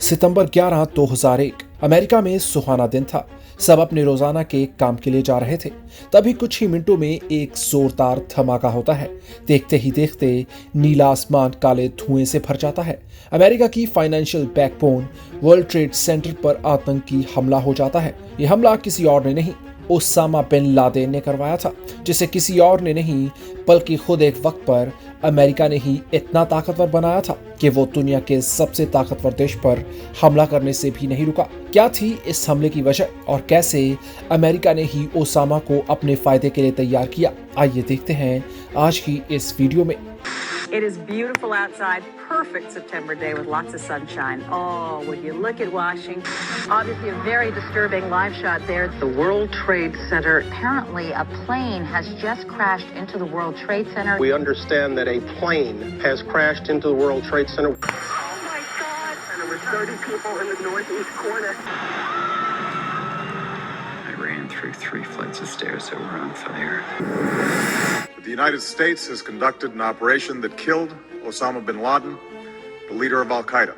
सितंबर 11, 2001 America में सुहाना दिन था। सब अपने रोजाना के काम के लिए जा रहे थे। तभी कुछ ही मिनटों में एक जोरदार धमाका होता है। देखते ही देखते नीला आसमान काले धुएं से भर जाता है। अमेरिका की financial backbone world trade centre पर आतंकी हमला हो जाता है। यह हमला किसी और ने नहीं, ओसामा बिन लादेन ने करवाया था, जिसे किसी और ने नहीं बल्कि खुद एक वक्त पर अमेरिका ने ही इतना ताकतवर बनाया था कि वो दुनिया के सबसे ताकतवर देश पर हमला करने से भी नहीं रुका। क्या थी इस हमले की वजह और कैसे अमेरिका ने ही ओसामा को अपने फायदे के लिए तैयार किया, आइए देखते हैं आज की इस वीडियो में। It is beautiful outside, perfect September day with lots of sunshine. Oh, would you look at Washington? Obviously a very disturbing live shot there. The World Trade Center. Apparently a plane has just crashed into the World Trade Center. We understand that a plane has crashed into the World Trade Center. Oh my God! And there were 30 people in the northeast corner. I ran through 3 flights of stairs that were on fire. The United States has conducted an operation that killed Osama bin Laden, the leader of Al-Qaeda.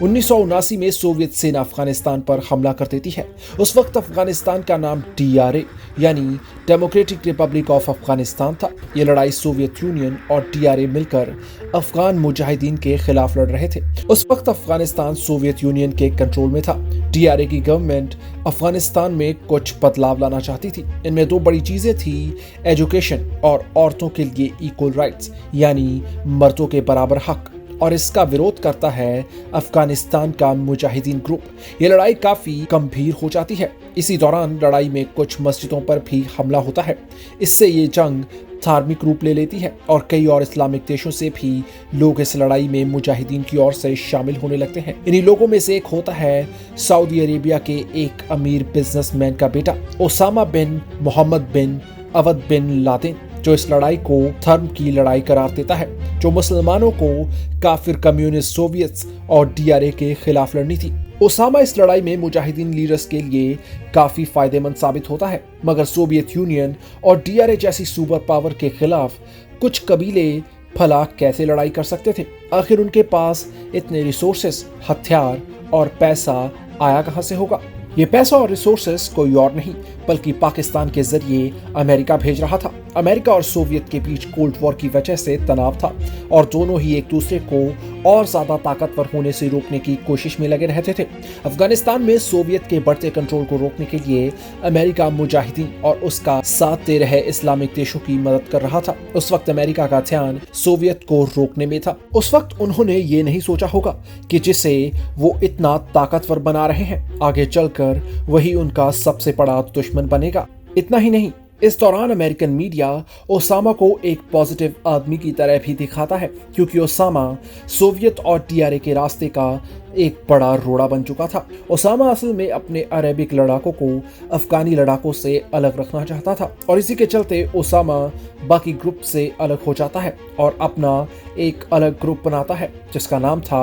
उन्नीस में Soviet सेना अफगानिस्तान पर हमला कर देती है। उस वक्त अफगानिस्तान का नाम DRA यानी डेमोक्रेटिक रिपब्लिक ऑफ अफगानिस्तान था। ये लड़ाई सोवियत यूनियन और DRA मिलकर अफगान मुजाहिदीन के खिलाफ लड़ रहे थे। उस वक्त अफगानिस्तान सोवियत यूनियन के कंट्रोल में था। DRA की गवर्नमेंट अफगानिस्तान में कुछ बदलाव लाना चाहती थी। इनमें 2 बड़ी चीजें थी, एजुकेशन और औरतों के लिए इक्वल राइट्स यानी मर्दों के बराबर हक, और इसका विरोध करता है अफगानिस्तान का मुजाहिदीन ग्रुप। ये लड़ाई काफी गंभीर हो जाती है। इसी दौरान लड़ाई में कुछ मस्जिदों पर भी हमला होता है। इससे ये जंग धार्मिक रूप ले लेती है और कई और इस्लामिक देशों से भी लोग इस लड़ाई में मुजाहिदीन की ओर से शामिल होने लगते हैं। इन्हीं लोगों में से एक होता है सऊदी अरेबिया के एक अमीर बिजनेसमैन का बेटा ओसामा बिन मोहम्मद बिन अवद बिन लादेन, जो इस लड़ाई को धर्म की लड़ाई करार देता है, जो मुसलमानों को काफिर कम्युनिस्ट सोवियत्स और DRA के खिलाफ लड़नी थी। ओसामा इस लड़ाई में मुजाहिदीन लीडर्स के लिए काफी फायदेमंद साबित होता है, मगर सोवियत यूनियन और DRA जैसी सुपर पावर के खिलाफ कुछ कबीले भला कैसे लड़ाई कर सकते थे? आखिर उनके पास इतने रिसोर्सेस, हथियार और पैसा आया कहां से होगा? ये पैसा और रिसोर्सेस कोई और नहीं बल्कि पाकिस्तान के जरिए अमेरिका भेज रहा था। अमेरिका और सोवियत के बीच कोल्ड वॉर की वजह से तनाव था और दोनों ही एक दूसरे को और ज्यादा ताकतवर होने से रोकने की कोशिश में लगे रहते थे। अफगानिस्तान में सोवियत के बढ़ते कंट्रोल को रोकने के लिए अमेरिका मुजाहिदीन और उसका साथ दे रहे इस्लामिक देशों की मदद कर रहा था। उस वक्त अमेरिका का ध्यान सोवियत को रोकने में था। उस वक्त उन्होंने ये नहीं सोचा होगा कि जिसे वो इतना ताकतवर बना रहे हैं, आगे चलकर वही उनका सबसे बड़ा दुश्मन बनेगा। इतना ही नहीं, इस दौरान अमेरिकन मीडिया ओसामा को एक पॉजिटिव आदमी की तरह भी दिखाता है, क्योंकि ओसामा सोवियत और DRA के रास्ते का एक बड़ा रोड़ा बन चुका था। ओसामा असल में अपने अरेबिक लड़ाकों को अफगानी लड़ाकों से अलग रखना चाहता था और इसी के चलते ओसामा बाकी ग्रुप से अलग हो जाता है और अपना एक अलग ग्रुप बनाता है जिसका नाम था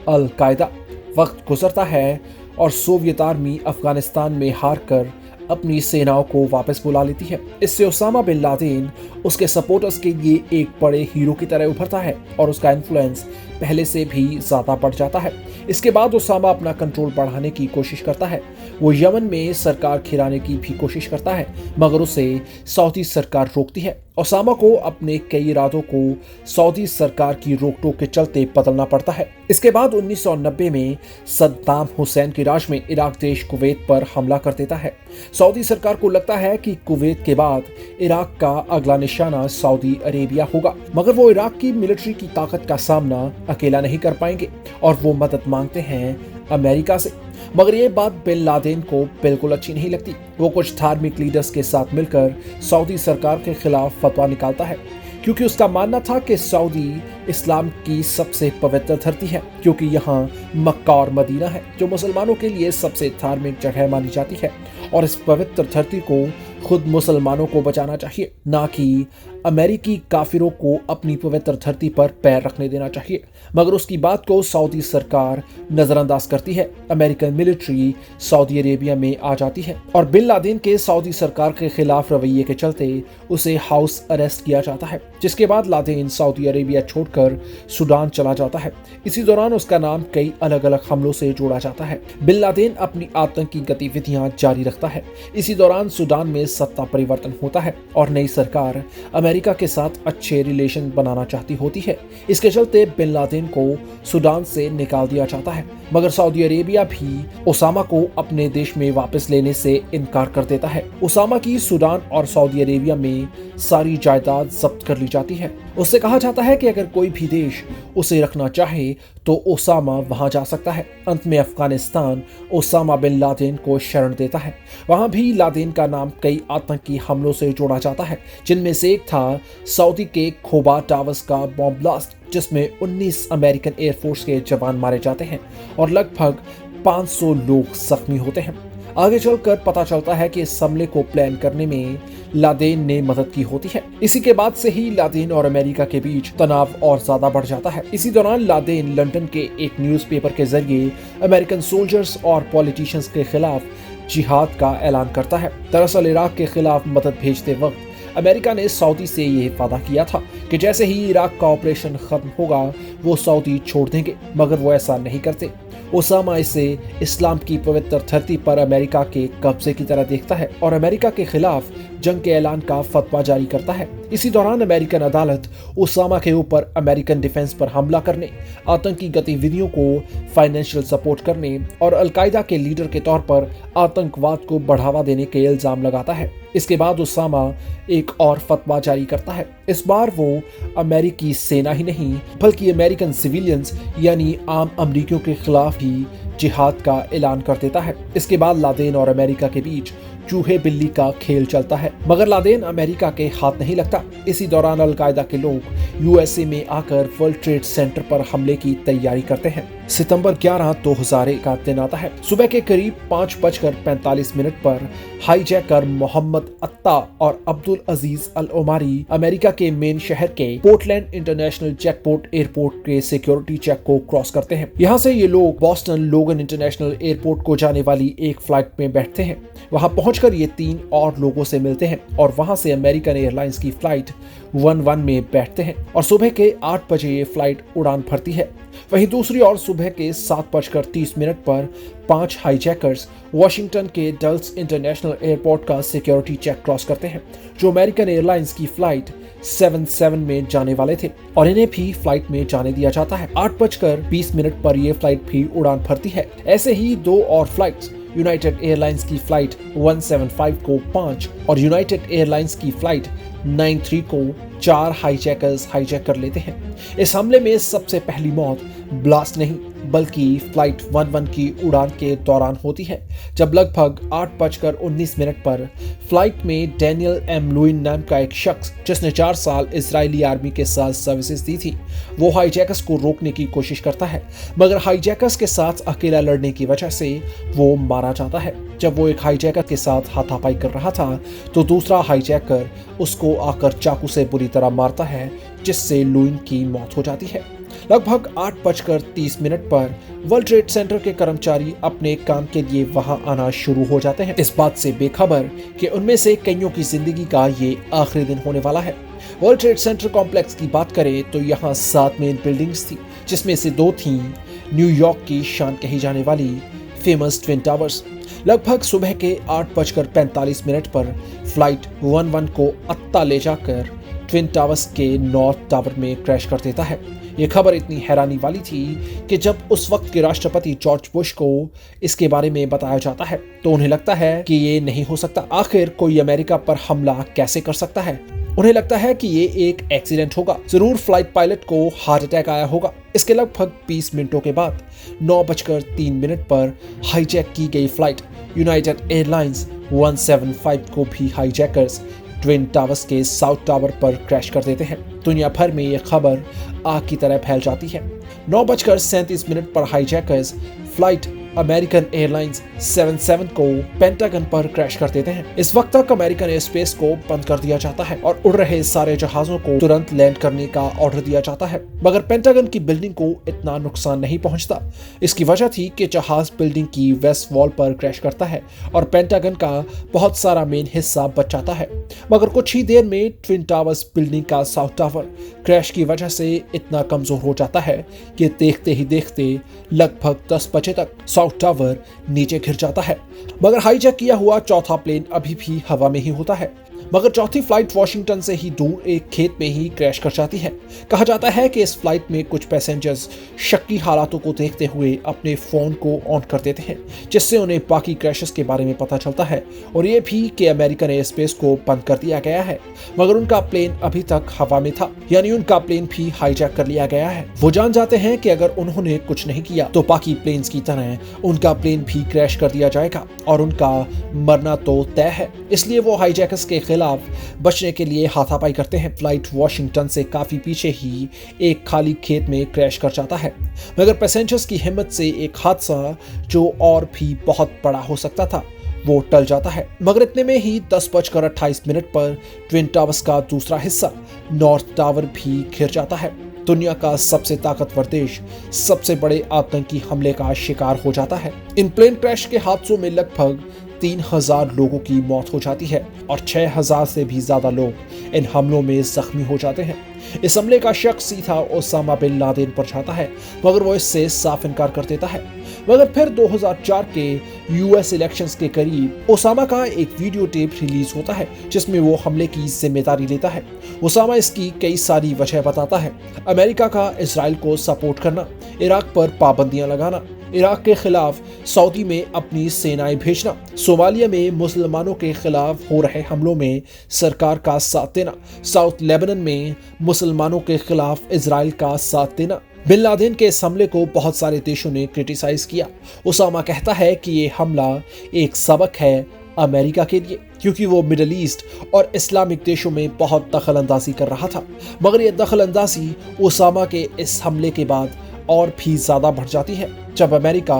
अल कायदा। वक्त गुजरता है और सोवियत आर्मी अफगानिस्तान में हार कर अपनी सेनाओं को वापस बुला लेती है। इससे ओसामा बिन लादेन उसके सपोर्टर्स के लिए एक बड़े हीरो की तरह उभरता है और उसका इन्फ्लुएंस पहले से भी ज्यादा बढ़ जाता है। इसके बाद ओसामा अपना कंट्रोल बढ़ाने की कोशिश करता है। वो यमन में सरकार खिलाने की भी कोशिश करता है, मगर उसे सऊदी सरकार रोकती है। ओसामा को अपने कई इरादों को सऊदी सरकार की रोक टोक के चलते बदलना पड़ता है। इसके बाद 1990 में सद्दाम हुसैन के राज में इराक देश कुवैत पर हमला कर देता है। सऊदी सरकार को लगता है कि कुवैत के बाद इराक का अगला निशाना सऊदी अरेबिया होगा, मगर वो इराक की मिलिट्री की ताकत का सामना अकेला नहीं कर पाएंगे और वो मदद मांगते हैं अमेरिका से। मगर ये बात बिन लादेन को बिल्कुल अच्छी नहीं लगती। वो कुछ धार्मिक लीडर्स के साथ मिलकर सऊदी सरकार के खिलाफ फतवा निकालता है, क्योंकि उसका मानना था कि सऊदी इस्लाम की सबसे पवित्र धरती है, क्योंकि यहाँ मक्का और मदीना है जो मुसलमानों के लिए सबसे धार्मिक जगह मानी जाती है और इस पवित्र धरती को खुद मुसलमानों को बचाना चाहिए, ना कि अमेरिकी काफिरों को अपनी पवित्र धरती पर पैर रखने देना चाहिए। मगर उसकी बात को सऊदी सरकार नजरअंदाज करती है। अमेरिकन मिलिट्री सऊदी अरेबिया में आ जाती है और बिन लादेन के सऊदी सरकार के खिलाफ रवैये के चलते उसे हाउस अरेस्ट किया जाता है, जिसके बाद लादेन सऊदी अरेबिया छोड़कर सूडान चला जाता है। इसी दौरान उसका नाम कई अलग अलग हमलों से जोड़ा जाता है। बिन लादेन अपनी आतंकी गतिविधियां जारी रखता है। इसी दौरान सूडान में सत्ता परिवर्तन होता है और नई सरकार अमेरिका के साथ अच्छे रिलेशन बनाना चाहती होती है। इसके चलते बिन लादेन को सूडान से निकाल दिया जाता है, मगर सऊदी अरेबिया भी ओसामा को अपने देश में वापस लेने से इनकार कर देता है। ओसामा की सूडान और सऊदी अरेबिया में सारी जायदाद जब्त कर ली जाती है। उससे कहा जाता है कि अगर कोई भी देश उसे रखना चाहे तो ओसामा वहां जा सकता है। अंत में अफगानिस्तान ओसामा बिन लादेन को शरण देता है। वहां भी लादेन का नाम कई आतंकी हमलों से जोड़ा जाता है, जिनमें से एक था सऊदी के खोबा टावर्स का बॉम्ब ब्लास्ट, जिसमें 19 अमेरिकन एयरफोर्स के जवान मारे जाते हैं और लगभग 500 लोग जख्मी होते हैं। आगे चलकर पता चलता है कि इस हमले को प्लान करने में लादेन ने मदद की होती है। इसी के बाद से ही लादेन और अमेरिका के बीच तनाव और ज्यादा बढ़ जाता है। इसी दौरान लादेन लंदन के एक न्यूज़पेपर के जरिए अमेरिकन सोल्जर्स और पॉलिटिशियंस के खिलाफ जिहाद का ऐलान करता है। दरअसल इराक के खिलाफ मदद भेजते वक्त अमेरिका ने सऊदी से यह वादा किया था कि जैसे ही इराक का ऑपरेशन खत्म होगा वो सऊदी छोड़ देंगे, मगर वो ऐसा नहीं करते। ओसामा इसे इस्लाम की पवित्र धरती पर अमेरिका के कब्जे की तरह देखता है और अमेरिका के खिलाफ जंग के ऐलान का फतवा जारी करता है। इसी दौरान अमेरिकन अदालत ओसामा के ऊपर अमेरिकन डिफेंस पर हमला करने, आतंकी गतिविधियों को फाइनेंशियल सपोर्ट करने और अलकायदा के लीडर के तौर पर आतंकवाद को बढ़ावा देने के इल्जाम लगाता है। इसके बाद ओसामा एक और फतवा जारी करता है। इस बार वो अमेरिकी सेना ही नहीं बल्कि अमेरिकन सिविलियंस यानी आम अमरीकियों के खिलाफ ही जिहाद का ऐलान कर देता है। इसके बाद लादेन और अमेरिका के बीच चूहे बिल्ली का खेल चलता है, मगर लादेन अमेरिका के हाथ नहीं लगता। इसी दौरान अलकायदा के लोग यूएसए में आकर वर्ल्ड ट्रेड सेंटर पर हमले की तैयारी करते हैं। सितंबर 11, 2001 का दिन आता है। सुबह के करीब 5:45 पर हाईजैकर मोहम्मद अत्ता और अब्दुल अजीज अल ओमारी अमेरिका के मेन शहर के पोर्टलैंड इंटरनेशनल जेटपोर्ट एयरपोर्ट के सिक्योरिटी चेक को क्रॉस करते हैं। यहाँ से ये लोग बॉस्टन लोगन इंटरनेशनल एयरपोर्ट को जाने वाली एक फ्लाइट में बैठते हैं। वहां पहुंचकर ये 3 और लोगों से मिलते हैं और वहां से अमेरिकन एयरलाइंस की फ्लाइट 11 में बैठते हैं और सुबह के 8 बजे ये फ्लाइट उड़ान भरती है। वहीं दूसरी ओर सुबह के 7:30 पर 5 हाईजैकर्स वॉशिंगटन के डल्स इंटरनेशनल एयरपोर्ट का सिक्योरिटी चेक क्रॉस करते हैं, जो अमेरिकन एयरलाइंस की फ्लाइट 77 में जाने वाले थे और इन्हें भी फ्लाइट में जाने दिया जाता है। 8:20 पर यह फ्लाइट भी उड़ान भरती है। ऐसे ही 2 और फ्लाइट्स यूनाइटेड एयरलाइंस की फ्लाइट 175 को 5 और यूनाइटेड एयरलाइंस की फ्लाइट 93 को 4 हाईजैकर्स हाईजैक कर लेते हैं। इस हमले में सबसे पहली मौत ब्लास्ट नहीं बल्कि फ्लाइट 11 की उड़ान के दौरान होती है, जब लगभग 8:19 पर फ्लाइट में डैनियल एम लुइन नाम का एक शख्स, जिसने 4 साल इजरायली आर्मी के साथ सर्विसेज दी थी, वो हाईजैकर्स को रोकने की कोशिश करता है, मगर हाईजैकर्स के साथ अकेला लड़ने की वजह से वो मारा जाता है। जब वो एक हाईजैकर के साथ हाथापाई कर रहा था तो दूसरा हाईजैकर उसको आकर चाकू से बुरी तरह मारता है, जिससे लुइन की मौत हो जाती है। लगभग 8:30 पर वर्ल्ड ट्रेड सेंटर के कर्मचारी अपने काम के लिए वहां आना शुरू हो जाते हैं, इस बात से बेखबर कि उनमें से कईयों की जिंदगी का ये आखिरी दिन होने वाला है। वर्ल्ड ट्रेड सेंटर कॉम्प्लेक्स की बात करें तो यहाँ 7 मेन बिल्डिंग्स थी, जिसमें से 2 थीं न्यूयॉर्क की शान कही जाने वाली फेमस ट्विन टावर्स। लगभग सुबह के 8:45 पर फ्लाइट 11 को अत्ता ले जाकर ट्विन टावर्स के नॉर्थ टावर में क्रैश कर देता है। ये खबर इतनी हैरानी वाली थी कि जब उस वक्त के राष्ट्रपति जॉर्ज बुश को इसके बारे में बताया जाता है तो उन्हें लगता है कि ये नहीं हो सकता। आखिर कोई अमेरिका पर हमला कैसे कर सकता है? उन्हें लगता है कि ये एक एक्सीडेंट होगा, जरूर फ्लाइट पायलट को हार्ट अटैक आया होगा। इसके लगभग 20 मिनटों के बाद 9:03 पर हाईजैक की गई फ्लाइट यूनाइटेड एयरलाइंस 175 को भी हाईजैकर्स ट्विन टावर्स के साउथ टावर पर क्रैश कर देते हैं। दुनिया भर में यह खबर आग की तरह फैल जाती है। 9:37 पर हाईजैकर्स फ्लाइट अमेरिकन एयरलाइंस 77 को पेंटागन पर क्रैश कर देते हैं। इस वक्त तक अमेरिकन एयर स्पेस को बंद कर दिया जाता है और उड़ रहे सारे जहाजों को तुरंत लैंड करने का ऑर्डर दिया जाता है, मगर पेंटागन की बिल्डिंग को इतना नुकसान नहीं पहुंचता। इसकी वजह थी कि जहाज बिल्डिंग की वेस्ट वॉल पर क्रैश करता है और पेंटागन का बहुत सारा मेन हिस्सा बच जाता है, मगर कुछ ही देर में ट्विन टावर्स बिल्डिंग का साउथ टावर क्रैश की वजह से इतना कमजोर हो जाता है कि देखते ही देखते लगभग 10 बजे तक साउथ टावर नीचे गिर जाता है। मगर हाईजैक किया हुआ चौथा प्लेन अभी भी हवा में ही होता है, मगर चौथी फ्लाइट वॉशिंगटन से ही दूर एक खेत में ही क्रैश कर जाती है। कहा जाता है कि इस फ्लाइट में कुछ पैसेंजर्स शक्की हालातों को देखते हुए अपने फोन को ऑन कर देते हैं, जिससे उन्हें बाकी क्रैशेस के बारे में पता चलता है और ये भी कि अमेरिकन एयर स्पेस को बंद कर दिया गया है, मगर उनका प्लेन अभी तक हवा में था, यानी उनका प्लेन भी हाईजैक कर लिया गया है। वो जान जाते हैं कि अगर उन्होंने कुछ नहीं किया तो बाकी प्लेन्स की तरह उनका प्लेन भी क्रैश कर दिया जाएगा और उनका मरना तो तय है। इसलिए वो हाईजैकर्स के खिलाफ बचने के लिए हाथापाई करते हैं। फ्लाइट वॉशिंगटन से काफी पीछे ही एक खाली खेत में क्रैश कर जाता है, मगर पैसेंजर्स की हिम्मत से एक हादसा जो और भी बहुत बड़ा हो सकता था वो टल जाता है। मगर इतने में ही 10:28 पर ट्विन टावर्स का दूसरा हिस्सा नॉर्थ टावर भी गिर जाता है। दुनिया का सबसे ताकतवर देश सबसे बड़े आतंकी हमले का शिकार हो जाता है। इन प्लेन क्रैश के हादसों में लगभग 3000 लोगों की मौत हो जाती है और 6000 से भी ज्यादा लोग इन हमलों में जख्मी हो जाते हैं। इस हमले का शक सीधा ओसामा बिन लादेन पर जाता है, मगर वो इससे साफ इनकार कर देता है। मगर फिर 2004 के यूएस इलेक्शंस के करीब ओसामा का एक वीडियो टेप रिलीज होता है जिसमें वो हमले की जिम्मेदारी लेता है। ओसामा इसकी कई सारी वजह बताता है, अमेरिका का इजराइल को सपोर्ट करना, इराक पर पाबंदियां लगाना, इराक के खिलाफ सऊदी में अपनी सेनाएं भेजना, सोमालिया में मुसलमानों के खिलाफ हो रहे हमलों में सरकार का साथ देना, साउथ लेबनान में मुसलमानों के खिलाफ इजराइल का साथ देना। बिन लादेन के इस हमले को बहुत सारे देशों ने क्रिटिसाइज किया। ओसामा कहता है कि ये हमला एक सबक है अमेरिका के लिए, क्योंकि वो मिडल ईस्ट और इस्लामिक देशों में बहुत दखल अंदाजी कर रहा था। मगर ये दखल अंदाजी ओसामा के इस हमले के बाद और भी ज्यादा बढ़ जाती है जब अमेरिका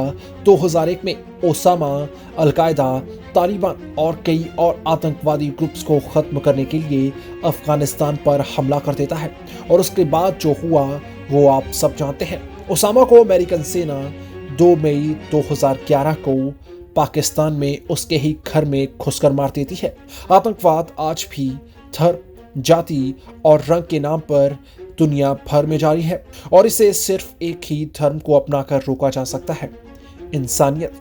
2001 में ओसामा, अलकायदा, तालिबान और कई और आतंकवादी ग्रुप्स को खत्म करने के लिए अफगानिस्तान पर हमला कर देता है। और उसके बाद जो हुआ वो आप सब जानते हैं। ओसामा को अमेरिकन सेना 2 मई 2011 को पाकिस्तान में उसके ही घर में घुसकर मार देती है। आतंकवाद आज भी धर्म, जाति और रंग के नाम पर दुनिया भर में जारी है और इसे सिर्फ एक ही धर्म को अपनाकर रोका जा सकता है, इंसानियत।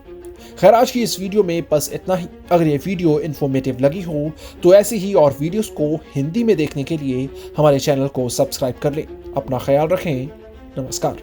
खैर, आज की इस वीडियो में बस इतना ही। अगर ये वीडियो इन्फॉर्मेटिव लगी हो तो ऐसी ही और वीडियोस को हिंदी में देखने के लिए हमारे चैनल को सब्सक्राइब कर लें। अपना ख्याल रखें। नमस्कार।